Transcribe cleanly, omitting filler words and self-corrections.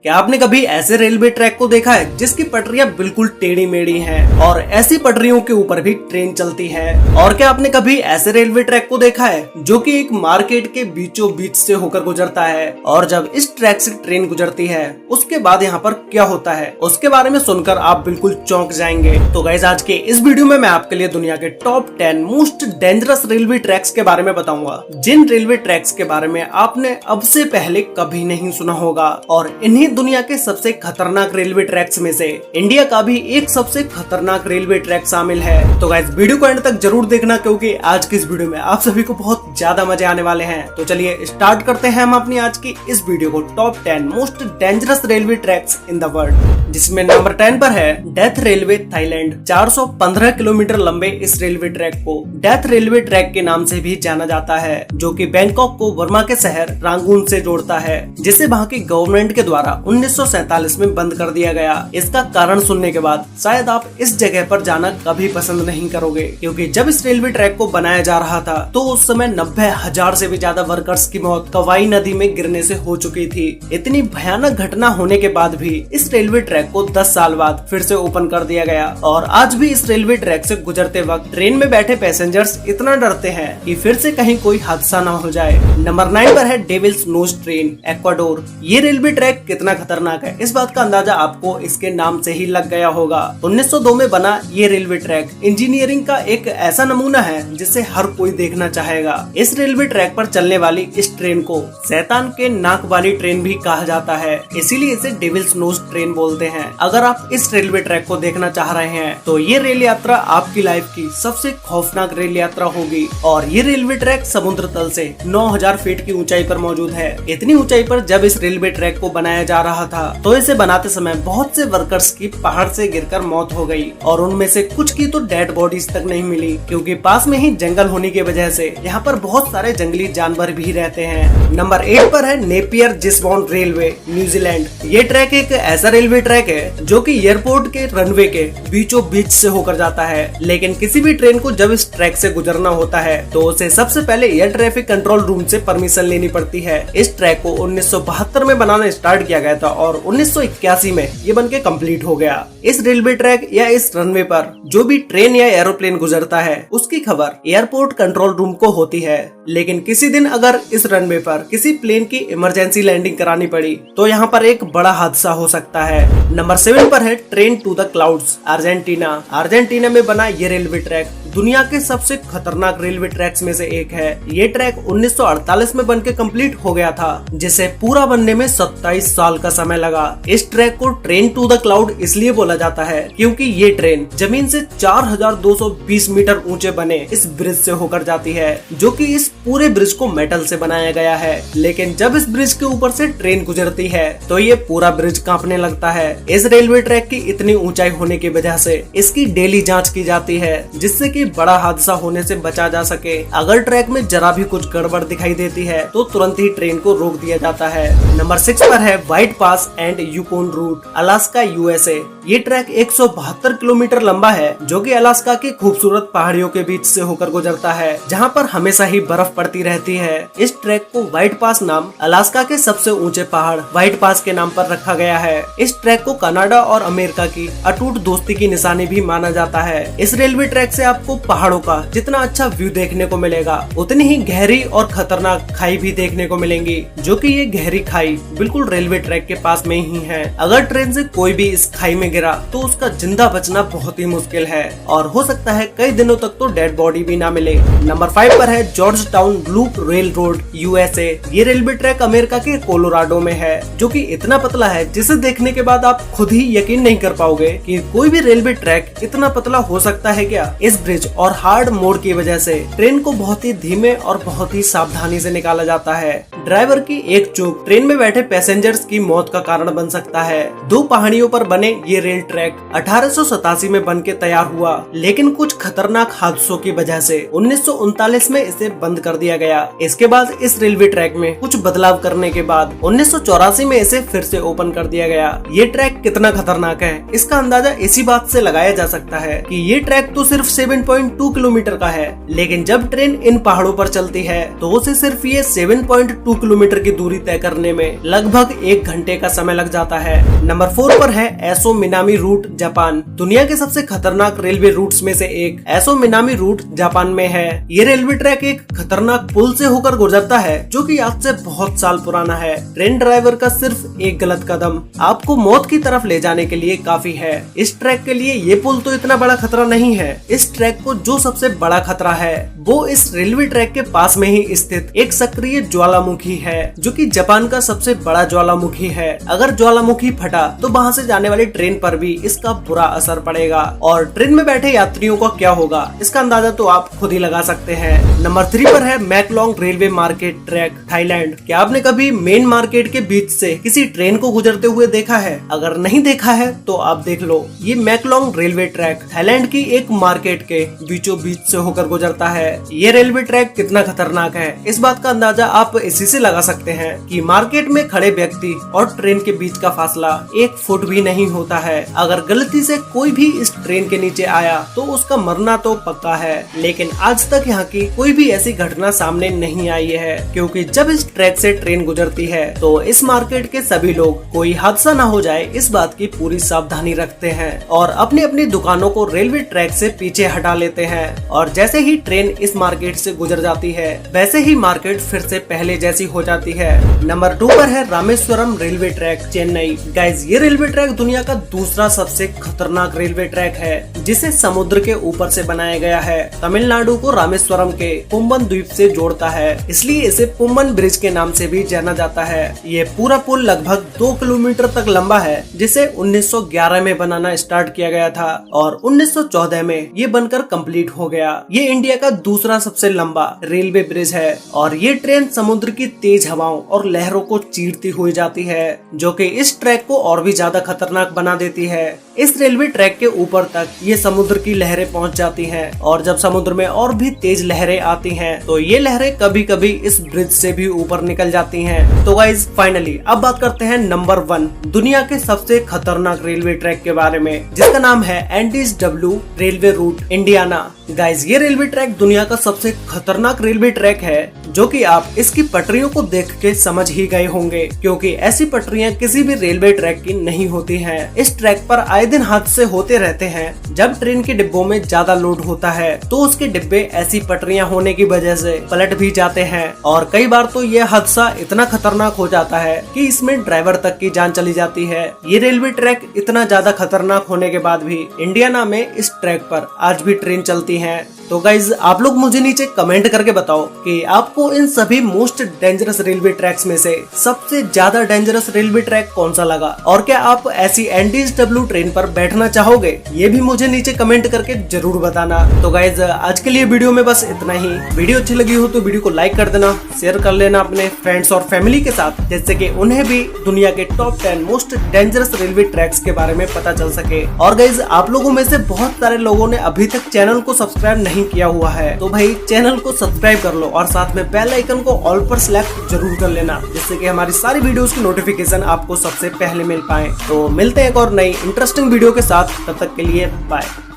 क्या आपने कभी ऐसे रेलवे ट्रैक को देखा है जिसकी पटरियां बिल्कुल टेढ़ी मेढ़ी हैं और ऐसी पटरियों के ऊपर भी ट्रेन चलती है? और क्या आपने कभी ऐसे रेलवे ट्रैक को देखा है जो कि एक मार्केट के बीचों बीच से होकर गुजरता है? और जब इस ट्रैक से ट्रेन गुजरती है उसके बाद यहाँ पर क्या होता है, उसके बारे में सुनकर आप बिल्कुल चौंक जाएंगे। तो गाइस, आज के इस वीडियो में मैं आपके लिए दुनिया के top 10 most dangerous railway tracks के बारे में बताऊंगा, जिन रेलवे ट्रैक्स के बारे में आपने अब से पहले कभी नहीं सुना होगा। और इन्हीं दुनिया के सबसे खतरनाक रेलवे ट्रैक्स में से इंडिया का भी एक सबसे खतरनाक रेलवे ट्रैक शामिल है। तो गाइस, वीडियो को एंड तक जरूर देखना, क्योंकि आज की इस वीडियो में आप सभी को बहुत ज्यादा मजे आने वाले हैं। तो चलिए स्टार्ट करते हैं हम अपनी आज की इस वीडियो को, top 10 most dangerous railway tracks in the world, जिसमें नंबर 10 पर है डेथ रेलवे थाईलैंड। 415 किलोमीटर लंबे इस रेलवे ट्रैक को डेथ रेलवे ट्रैक के नाम से भी जाना जाता है, जो कि बैंकॉक को बर्मा के शहर रंगून से जोड़ता है, जिसे वहां की गवर्नमेंट के द्वारा 1947 में बंद कर दिया गया। इसका कारण सुनने के बाद शायद आप इस जगह पर जाना कभी पसंद नहीं करोगे, क्योंकि जब इस रेलवे ट्रैक को बनाया जा रहा था तो उस समय 90,000 से भी ज्यादा वर्कर्स की मौत कवाई नदी में गिरने से हो चुकी थी। इतनी भयानक घटना होने के बाद भी इस रेलवे ट्रैक को 10 साल बाद फिर से ओपन कर दिया गया, और आज भी इस रेलवे ट्रैक से गुजरते वक्त ट्रेन में बैठे पैसेंजर्स इतना डरते हैं कि फिर से कहीं कोई हादसा न हो जाए। नंबर 9 पर है डेविल्स नोज ट्रेन, इक्वाडोर। ये रेलवे ट्रैक कितना खतरनाक है, इस बात का अंदाजा आपको इसके नाम से ही लग गया होगा। 1902 में बना ये रेलवे ट्रैक इंजीनियरिंग का एक ऐसा नमूना है जिसे हर कोई देखना चाहेगा। इस रेलवे ट्रैक पर चलने वाली इस ट्रेन को शैतान के नाक वाली ट्रेन भी कहा जाता है, इसीलिए इसे डेविल्स नोज ट्रेन बोलते हैं। अगर आप इस रेलवे ट्रैक को देखना चाह रहे हैं तो ये रेल यात्रा आपकी लाइफ की सबसे खौफनाक रेल यात्रा होगी। और ये रेलवे ट्रैक समुद्र तल से 9000 फीट की ऊंचाई पर मौजूद है। इतनी ऊंचाई पर जब इस रेलवे ट्रैक को बनाया जा रहा था तो इसे बनाते समय बहुत से वर्कर्स की पहाड़ से गिरकर मौत हो गई, और उनमें से कुछ की तो डेड बॉडीज तक नहीं मिली, क्योंकि पास में ही जंगल होने की वजह से यहाँ पर बहुत सारे जंगली जानवर भी रहते हैं। नंबर 8 पर है नेपियर जिसबॉर्न रेलवे, न्यूजीलैंड। ये ट्रैक एक ऐसा रेलवे ट्रैक है जो कि एयरपोर्ट के रनवे के बीचों बीच से होकर जाता है, लेकिन किसी भी ट्रेन को जब इस ट्रैक से गुजरना होता है तो उसे सबसे पहले एयर ट्रैफिक कंट्रोल रूम से परमिशन लेनी पड़ती है। इस ट्रैक को 1972 में बनाना स्टार्ट किया गया था और 1981 में ये बनके कंप्लीट हो गया। इस रेलवे ट्रैक या इस रनवे पर जो भी ट्रेन या एरोप्लेन गुजरता है उसकी खबर एयरपोर्ट कंट्रोल रूम को होती है, लेकिन किसी दिन अगर इस रनवे पर किसी प्लेन की इमरजेंसी लैंडिंग करानी पड़ी तो यहाँ पर एक बड़ा हादसा हो सकता है। नंबर 7 पर है train to the clouds, Argentina. Argentina में बना ये रेलवे ट्रैक दुनिया के सबसे खतरनाक रेलवे ट्रैक्स में से एक है। ये ट्रैक 1948 में बनके कंप्लीट हो गया था, जिसे पूरा बनने में 27 साल का समय लगा। इस ट्रैक को ट्रेन टू द क्लाउड इसलिए बोला जाता है क्योंकि ये ट्रेन जमीन से 4220 मीटर ऊंचे बने इस ब्रिज से होकर जाती है, जो कि इस पूरे ब्रिज को मेटल से बनाया गया है। लेकिन जब इस ब्रिज के ऊपर से ट्रेन गुजरती है तो ये पूरा ब्रिज कांपने लगता है। इस रेलवे ट्रैक की इतनी ऊंचाई होने की वजह से इसकी डेली जांच की जाती है, जिससे कि बड़ा हादसा होने से बचा जा सके। अगर ट्रैक में जरा भी कुछ गड़बड़ दिखाई देती है तो तुरंत ही ट्रेन को रोक दिया जाता है। नंबर 6 पर है White Pass and Yukon route, Alaska, USA. ये ट्रैक 172 किलोमीटर लंबा है, जो कि अलास्का की खूबसूरत पहाड़ियों के बीच से होकर गुजरता है, जहाँ पर हमेशा ही बर्फ पड़ती रहती है। इस ट्रैक को व्हाइट पास नाम अलास्का के सबसे ऊंचे पहाड़ व्हाइट पास के नाम पर रखा गया है। इस ट्रैक को कनाडा और अमेरिका की अटूट दोस्ती की निशानी भी माना जाता है। इस रेलवे ट्रैक से आपको पहाड़ों का जितना अच्छा व्यू देखने को मिलेगा, उतनी ही गहरी और खतरनाक खाई भी देखने को मिलेंगी, जो कि ये गहरी खाई बिल्कुल रेलवे ट्रैक के पास में ही है। अगर ट्रेन से कोई भी इस खाई में गिरा तो उसका जिंदा बचना बहुत ही मुश्किल है, और हो सकता है कई दिनों तक तो डेड बॉडी भी ना मिले। नंबर 5 पर है George town loop rail road, USA. ये रेलवे ट्रैक अमेरिका के कोलोराडो में है, जो कि इतना पतला है जिसे देखने के बाद आप खुद ही यकीन नहीं कर पाओगे कि कोई भी रेलवे ट्रैक इतना पतला हो सकता है क्या। इस ब्रिज और हार्ड मोड़ की वजह से ट्रेन को बहुत ही धीमे और बहुत ही सावधानी से निकाला जाता है। ड्राइवर की एक चूक ट्रेन में बैठे पैसेंजर्स की मौत का कारण बन सकता है। 2 पहाड़ियों पर बने ये रेल ट्रैक 1887 में बन के तैयार हुआ, लेकिन कुछ खतरनाक हादसों की वजह से 1939 में इसे बंद कर दिया गया। इसके बाद इस रेलवे ट्रैक में कुछ बदलाव करने के बाद 1984 में इसे फिर से ओपन कर दिया गया। ये ट्रैक कितना खतरनाक है इसका अंदाजा इसी बात से लगाया जा सकता है कि ये ट्रैक तो सिर्फ 7.2 किलोमीटर का है, लेकिन जब ट्रेन इन पहाड़ों पर चलती है तो उसे सिर्फ ये 7.2 किलोमीटर की दूरी तय करने में लगभग 1 घंटे का समय लग जाता है। नंबर 4 पर है एसो मिनामी रूट, जापान। दुनिया के सबसे खतरनाक रेलवे रूट्स में से एक एसो मिनामी रूट जापान में है। ये रेलवे ट्रैक एक खतरनाक पुल से होकर गुजरता है जो कि आज से बहुत साल पुराना है। ट्रेन ड्राइवर का सिर्फ एक गलत कदम आपको मौत की तरफ ले जाने के लिए काफी है। इस ट्रैक के लिए ये पुल तो इतना बड़ा खतरा नहीं है। इस ट्रैक को जो सबसे बड़ा खतरा है वो इस रेलवे ट्रैक के पास में ही स्थित एक सक्रिय ज्वालामुखी है, जो कि जापान का सबसे बड़ा ज्वालामुखी है। अगर ज्वालामुखी फटा तो वहाँ से जाने वाली ट्रेन पर भी इसका बुरा असर पड़ेगा और ट्रेन में बैठे यात्रियों का क्या होगा इसका अंदाजा तो आप खुद ही लगा सकते हैं। नंबर 3 पर है मैकलोंग रेलवे मार्केट ट्रैक, थाईलैंड। क्या आपने कभी मेन मार्केट के बीच से किसी ट्रेन को गुजरते हुए देखा है? अगर नहीं देखा है तो आप देख लो। ये मैकलोंग रेलवे ट्रैक थाईलैंड की एक मार्केट के बीचों बीच से होकर गुजरता है। ये रेलवे ट्रैक कितना खतरनाक है इस बात का अंदाजा आप इसी से लगा सकते हैं कि मार्केट में खड़े व्यक्ति और ट्रेन के बीच का फासला 1 फुट भी नहीं होता है। अगर गलती से कोई भी इस ट्रेन के नीचे आया तो उसका मरना तो पक्का है, लेकिन आज तक यहाँ की कोई भी ऐसी घटना सामने नहीं आई है, क्योंकि जब इस ट्रैक से ट्रेन गुजरती है तो इस मार्केट के सभी लोग कोई हादसा न हो जाए इस बात की पूरी सावधानी रखते हैं और अपनी अपनी दुकानों को रेलवे ट्रैक से पीछे हटा लेते हैं। और जैसे ही ट्रेन इस मार्केट से गुजर जाती है वैसे ही मार्केट फिर से पहले जैसी हो जाती है। नंबर 2 पर है Rameswaram railway track, Chennai. Guys, ये रेलवे ट्रैक दुनिया का दूसरा सबसे खतरनाक रेलवे ट्रैक है, जिसे समुद्र के ऊपर से बनाया गया है। तमिलनाडु को रामेश्वरम के पुम्बन द्वीप से जोड़ता है, इसलिए इसे पुम्बन ब्रिज के नाम से भी जाना जाता है। ये पूरा पुल लगभग 2 किलोमीटर तक लंबा है, जिसे 1911 में बनाना स्टार्ट किया गया था और 1914 में ये बनकर कंप्लीट हो गया। ये इंडिया का दूसरा सबसे लंबा रेलवे ब्रिज है और ये ट्रेन समुद्र की तेज हवाओं और लहरों को चीरती हुई जाती है, जो कि इस ट्रैक को और भी ज्यादा खतरनाक बना देती है। इस रेलवे ट्रैक के ऊपर तक ये समुद्र की लहरें पहुंच जाती हैं और जब समुद्र में और भी तेज लहरें आती हैं तो ये लहरें कभी कभी इस ब्रिज से भी ऊपर निकल जाती हैं। तो गाइज, फाइनली अब बात करते हैं नंबर 1 दुनिया के सबसे खतरनाक रेलवे ट्रैक के बारे में, जिसका नाम है Andes W railway route, Indiana. Guys, ये रेलवे ट्रैक दुनिया का सबसे खतरनाक रेलवे ट्रैक है, जो कि आप इसकी पटरियों को देख के समझ ही गए होंगे, क्योंकि ऐसी पटरियां किसी भी रेलवे ट्रैक की नहीं होती हैं। इस ट्रैक पर आए दिन हादसे होते रहते हैं। जब ट्रेन के डिब्बों में ज्यादा लोड होता है तो उसके डिब्बे ऐसी पटरियां होने की वजह से पलट भी जाते हैं और कई बार तो ये हादसा इतना खतरनाक हो जाता है कि इसमें ड्राइवर तक की जान चली जाती है। ये रेलवे ट्रैक इतना ज्यादा खतरनाक होने के बाद भी इंडियाना में इस ट्रैक पर आज भी ट्रेन चलती है। तो गाइज, आप लोग मुझे नीचे कमेंट करके बताओ कि आपको इन सभी मोस्ट डेंजरस रेलवे ट्रैक्स में से सबसे ज्यादा डेंजरस रेलवे ट्रैक कौन सा लगा और क्या आप ऐसी एंडीज डब्ल्यू ट्रेन पर बैठना चाहोगे? ये भी मुझे नीचे कमेंट करके जरूर बताना। तो गाइज, आज के लिए वीडियो में बस इतना ही। वीडियो अच्छी लगी हो तो वीडियो को लाइक कर देना, शेयर कर लेना अपने फ्रेंड्स और फैमिली के साथ, जिससे कि उन्हें भी दुनिया के top 10 most dangerous railway tracks के बारे में पता चल सके। और गाइज, आप लोगों में से बहुत सारे लोगों ने अभी तक चैनल को सब्सक्राइब नहीं किया हुआ है, तो भाई चैनल को सब्सक्राइब कर लो और साथ में बेल आइकन को ऑल पर सिलेक्ट जरूर कर लेना, जिससे कि हमारी सारी वीडियोस की नोटिफिकेशन आपको सबसे पहले मिल पाए। तो मिलते हैं एक और नई इंटरेस्टिंग वीडियो के साथ, तब तक के लिए बाय।